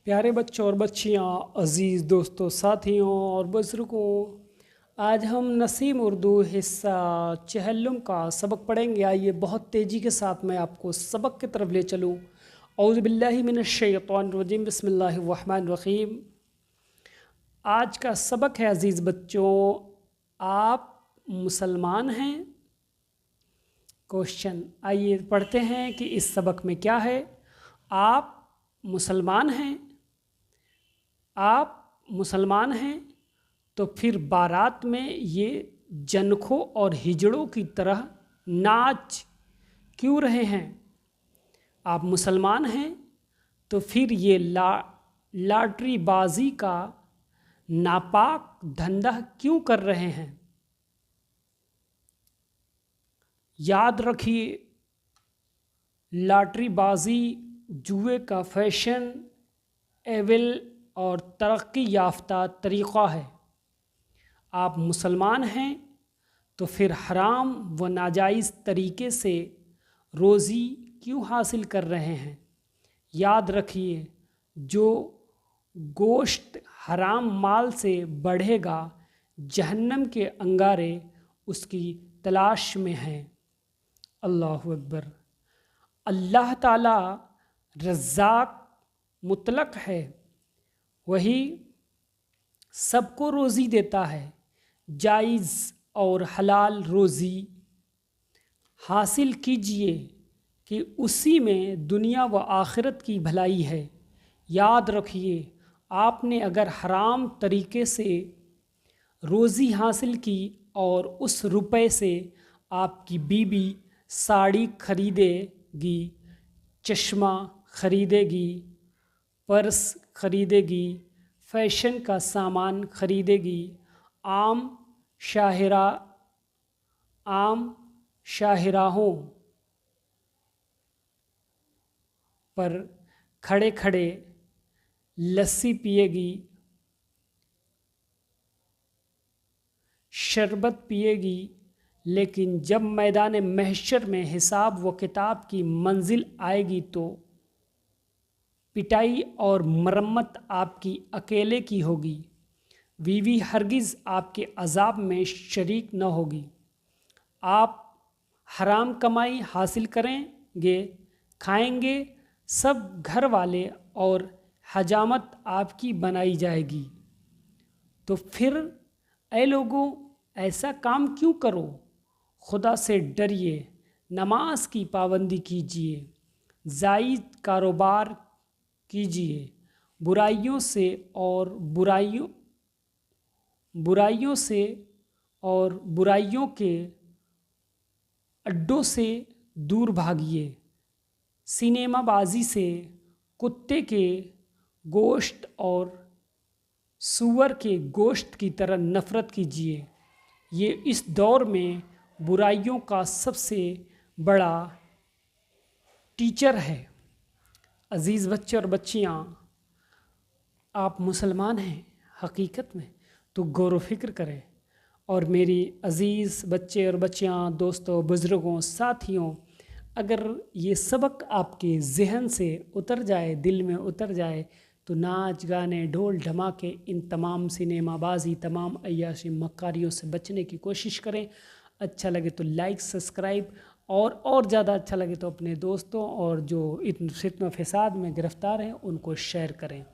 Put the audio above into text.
پیارے بچوں اور بچیاں، عزیز دوستوں، ساتھیوں اور بزرگوں، آج ہم نسیم اردو حصہ چہلم کا سبق پڑھیں گے۔ آئیے بہت تیزی کے ساتھ میں آپ کو سبق کی طرف لے چلوں۔ اعوذ باللہ من الشیطان الرجیم، بسم اللہ الرحمن الرحیم۔ آج کا سبق ہے عزیز بچوں، آپ مسلمان ہیں؟ کوشچن۔ آئیے پڑھتے ہیں کہ اس سبق میں کیا ہے۔ آپ مسلمان ہیں؟ آپ مسلمان ہیں تو پھر بارات میں یہ جنکھوں اور ہجڑوں کی طرح ناچ کیوں رہے ہیں؟ آپ مسلمان ہیں تو پھر یہ لاٹری بازی کا ناپاک دھندہ کیوں کر رہے ہیں؟ یاد رکھیے، لاٹری بازی جوئے کا فیشن ایول اور ترقی یافتہ طریقہ ہے۔ آپ مسلمان ہیں تو پھر حرام و ناجائز طریقے سے روزی کیوں حاصل کر رہے ہیں؟ یاد رکھیے، جو گوشت حرام مال سے بڑھے گا، جہنم کے انگارے اس کی تلاش میں ہیں۔ اللہ اکبر۔ اللہ تعالی رزاق مطلق ہے، وہی سب کو روزی دیتا ہے۔ جائز اور حلال روزی حاصل کیجئے کہ اسی میں دنیا و آخرت کی بھلائی ہے۔ یاد رکھیے، آپ نے اگر حرام طریقے سے روزی حاصل کی اور اس روپے سے آپ کی بیوی ساڑی خریدے گی، چشمہ خریدے گی، پرس خریدے گی، فیشن کا سامان خریدے گی، عام شاہراہوں پر کھڑے کھڑے لسی پیے گی، شربت پیے گی، لیکن جب میدان محشر میں حساب و کتاب کی منزل آئے گی تو پٹائی اور مرمت آپ کی اکیلے کی ہوگی۔ بیوی ہرگز آپ کے عذاب میں شریک نہ ہوگی۔ آپ حرام کمائی حاصل کریں گے، کھائیں گے، سب گھر والے، اور حجامت آپ کی بنائی جائے گی۔ تو پھر اے لوگوں، ایسا کام کیوں کرو؟ خدا سے ڈریے، نماز کی پابندی کیجیے، جائز کاروبار کیجیے، برائیوں اور برائیوں کے اڈوں سے دور بھاگیے، سینما بازی سے کتے کے گوشت اور سور کے گوشت کی طرح نفرت کیجیے۔ یہ اس دور میں برائیوں کا سب سے بڑا ٹیچر ہے۔ عزیز بچے اور بچیاں، آپ مسلمان ہیں حقیقت میں تو غور و فکر کریں۔ اور میری عزیز بچے اور بچیاں، دوستوں، بزرگوں، ساتھیوں، اگر یہ سبق آپ کے ذہن سے اتر جائے، دل میں اتر جائے، تو ناچ گانے، ڈھول دھماکے، ان تمام سینما بازی، تمام عیاشی مکاریوں سے بچنے کی کوشش کریں۔ اچھا لگے تو لائک، سبسکرائب، اور زیادہ اچھا لگے تو اپنے دوستوں اور جو فتنہ و فساد میں گرفتار ہیں ان کو شیئر کریں۔